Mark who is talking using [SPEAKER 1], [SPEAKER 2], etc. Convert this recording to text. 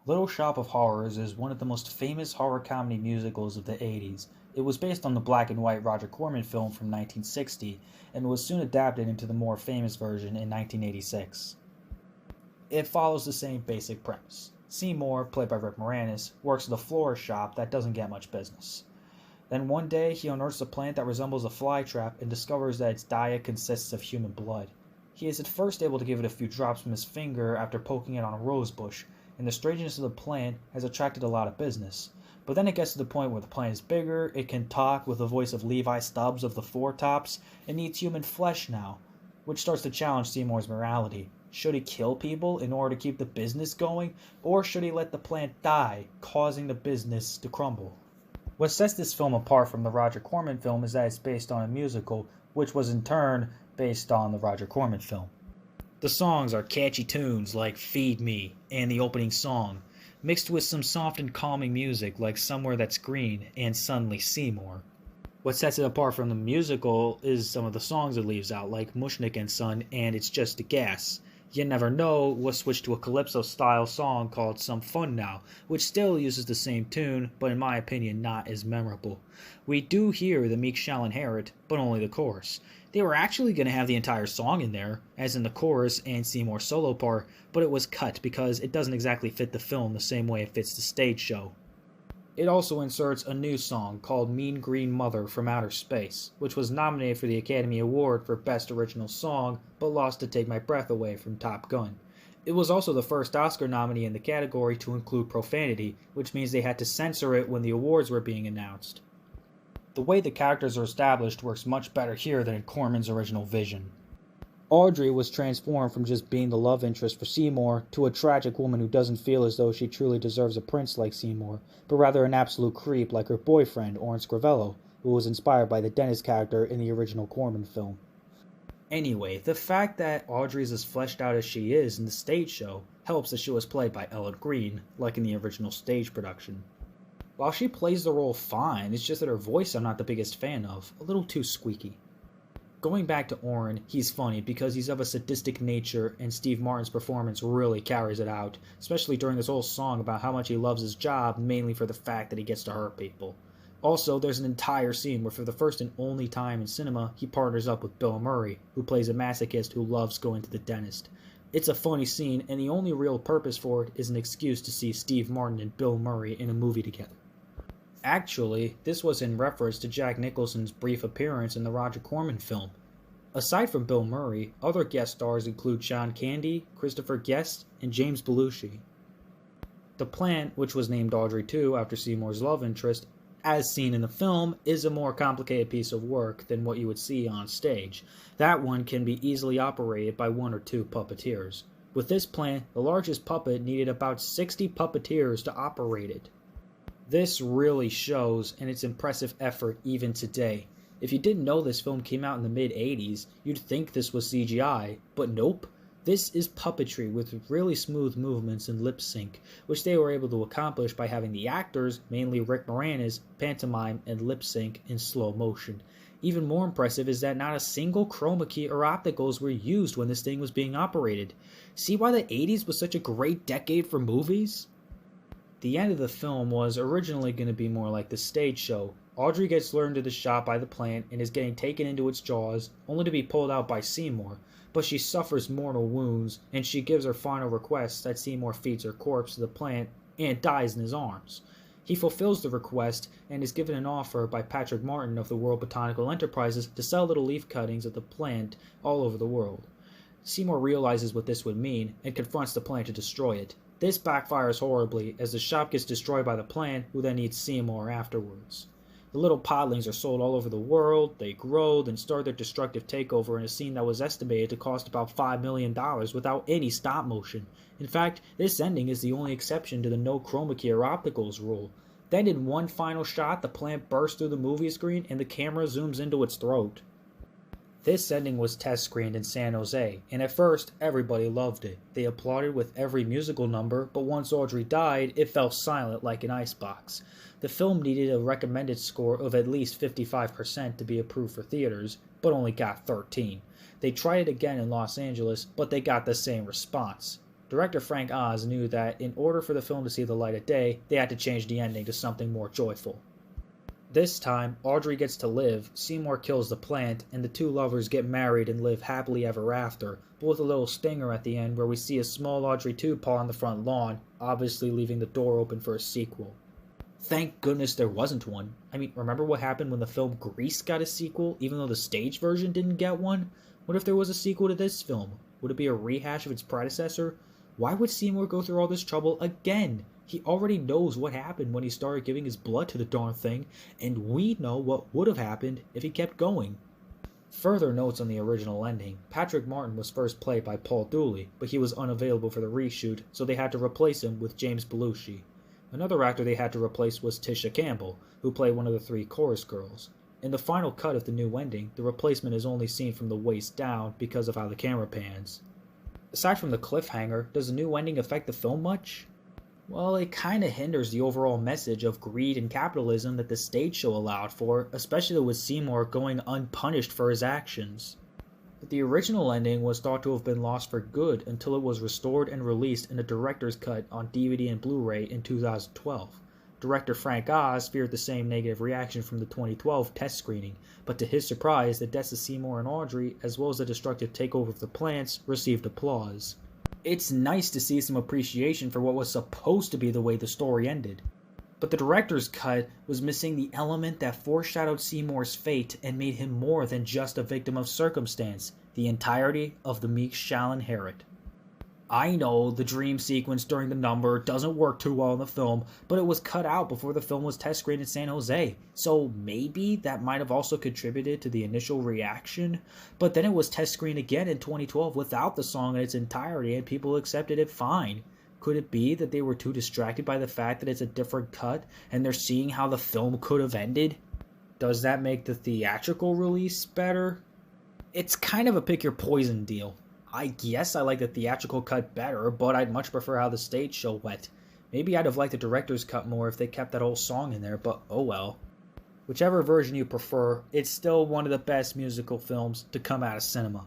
[SPEAKER 1] Little Shop of Horrors is one of the most famous horror comedy musicals of the 80s. It was based on the black and white Roger Corman film from 1960 and was soon adapted into the more famous version in 1986. It follows the same basic premise. Seymour, played by Rick Moranis, works at a florist shop that doesn't get much business. Then one day he unearths a plant that resembles a fly trap and discovers that its diet consists of human blood. He is at first able to give it a few drops from his finger after poking it on a rose bush, and the strangeness of the plant has attracted a lot of business. But then it gets to the point where the plant is bigger, it can talk with the voice of Levi Stubbs of the Four Tops, and needs human flesh now, which starts to challenge Seymour's morality. Should he kill people in order to keep the business going, or should he let the plant die, causing the business to crumble? What sets this film apart from the Roger Corman film is that it's based on a musical, which was in turn based on the Roger Corman film. The songs are catchy tunes like Feed Me and the opening song, mixed with some soft and calming music like Somewhere That's Green and Suddenly Seymour. What sets it apart from the musical is some of the songs it leaves out, like Mushnik and Son and It's Just a Gas. You Never Know was switched to a calypso-style song called Some Fun Now, which still uses the same tune, but in my opinion not as memorable. We do hear The Meek Shall Inherit, but only the chorus. They were actually going to have the entire song in there, as in the chorus and Seymour's solo part, but it was cut because it doesn't exactly fit the film the same way it fits the stage show. It also inserts a new song called Mean Green Mother from Outer Space, which was nominated for the Academy Award for Best Original Song, but lost to Take My Breath Away from Top Gun. It was also the first Oscar nominee in the category to include profanity, which means they had to censor it when the awards were being announced. The way the characters are established works much better here than in Corman's original vision. Audrey was transformed from just being the love interest for Seymour to a tragic woman who doesn't feel as though she truly deserves a prince like Seymour, but rather an absolute creep like her boyfriend, Orin Scrivello, who was inspired by the dentist character in the original Corman film. Anyway, the fact that Audrey is as fleshed out as she is in the stage show helps that she was played by Ellen Greene, like in the original stage production. While she plays the role fine, it's just that her voice I'm not the biggest fan of, a little too squeaky. Going back to Orin, he's funny because he's of a sadistic nature and Steve Martin's performance really carries it out, especially during this whole song about how much he loves his job, mainly for the fact that he gets to hurt people. Also, there's an entire scene where for the first and only time in cinema, he partners up with Bill Murray, who plays a masochist who loves going to the dentist. It's a funny scene, and the only real purpose for it is an excuse to see Steve Martin and Bill Murray in a movie together. Actually, this was in reference to Jack Nicholson's brief appearance in the Roger Corman film. Aside from Bill Murray, other guest stars include John Candy, Christopher Guest, and James Belushi. The plant, which was named Audrey II after Seymour's love interest, as seen in the film, is a more complicated piece of work than what you would see on stage. That one can be easily operated by one or two puppeteers. With this plant, the largest puppet needed about 60 puppeteers to operate it. This really shows in its impressive effort even today. If you didn't know this film came out in the mid-80s, you'd think this was CGI, but nope. This is puppetry with really smooth movements and lip sync, which they were able to accomplish by having the actors, mainly Rick Moranis, pantomime and lip sync in slow motion. Even more impressive is that not a single chroma key or opticals were used when this thing was being operated. See why the 80s was such a great decade for movies? The end of the film was originally going to be more like the stage show. Audrey gets lured into the shop by the plant and is getting taken into its jaws, only to be pulled out by Seymour, but she suffers mortal wounds, and she gives her final request that Seymour feeds her corpse to the plant and dies in his arms. He fulfills the request and is given an offer by Patrick Martin of the World Botanical Enterprises to sell little leaf cuttings of the plant all over the world. Seymour realizes what this would mean and confronts the plant to destroy it. This backfires horribly as the shop gets destroyed by the plant, who then eats Seymour afterwards. The little podlings are sold all over the world, they grow, then start their destructive takeover in a scene that was estimated to cost about $5 million without any stop motion. In fact, this ending is the only exception to the no chroma key or opticals rule. Then in one final shot, the plant bursts through the movie screen and the camera zooms into its throat. This ending was test screened in San Jose, and at first, everybody loved it. They applauded with every musical number, but once Audrey died, it fell silent like an icebox. The film needed a recommended score of at least 55% to be approved for theaters, but only got 13. They tried it again in Los Angeles, but they got the same response. Director Frank Oz knew that in order for the film to see the light of day, they had to change the ending to something more joyful. This time, Audrey gets to live, Seymour kills the plant, and the two lovers get married and live happily ever after, but with a little stinger at the end where we see a small Audrey 2 paw on the front lawn, obviously leaving the door open for a sequel. Thank goodness there wasn't one. I mean, remember what happened when the film Grease got a sequel, even though the stage version didn't get one? What if there was a sequel to this film? Would it be a rehash of its predecessor? Why would Seymour go through all this trouble again? He already knows what happened when he started giving his blood to the darn thing, and we know what would have happened if he kept going. Further notes on the original ending. Patrick Martin was first played by Paul Dooley, but he was unavailable for the reshoot, so they had to replace him with James Belushi. Another actor they had to replace was Tisha Campbell, who played one of the three chorus girls. In the final cut of the new ending, the replacement is only seen from the waist down because of how the camera pans. Aside from the cliffhanger, does the new ending affect the film much? Well, it kinda hinders the overall message of greed and capitalism that the stage show allowed for, especially with Seymour going unpunished for his actions. But the original ending was thought to have been lost for good until it was restored and released in a director's cut on DVD and Blu-ray in 2012. Director Frank Oz feared the same negative reaction from the 2012 test screening, but to his surprise, the deaths of Seymour and Audrey, as well as the destructive takeover of the plants, received applause. It's nice to see some appreciation for what was supposed to be the way the story ended. But the director's cut was missing the element that foreshadowed Seymour's fate and made him more than just a victim of circumstance. The entirety of the meek shall inherit. I know the dream sequence during the number doesn't work too well in the film, but it was cut out before the film was test screened in San Jose, so maybe that might have also contributed to the initial reaction, but then it was test screened again in 2012 without the song in its entirety and people accepted it fine. Could it be that they were too distracted by the fact that it's a different cut and they're seeing how the film could have ended? Does that make the theatrical release better? It's kind of a pick your poison deal. I guess I like the theatrical cut better, but I'd much prefer how the stage show went. Maybe I'd have liked the director's cut more if they kept that whole song in there, but oh well. Whichever version you prefer, it's still one of the best musical films to come out of cinema.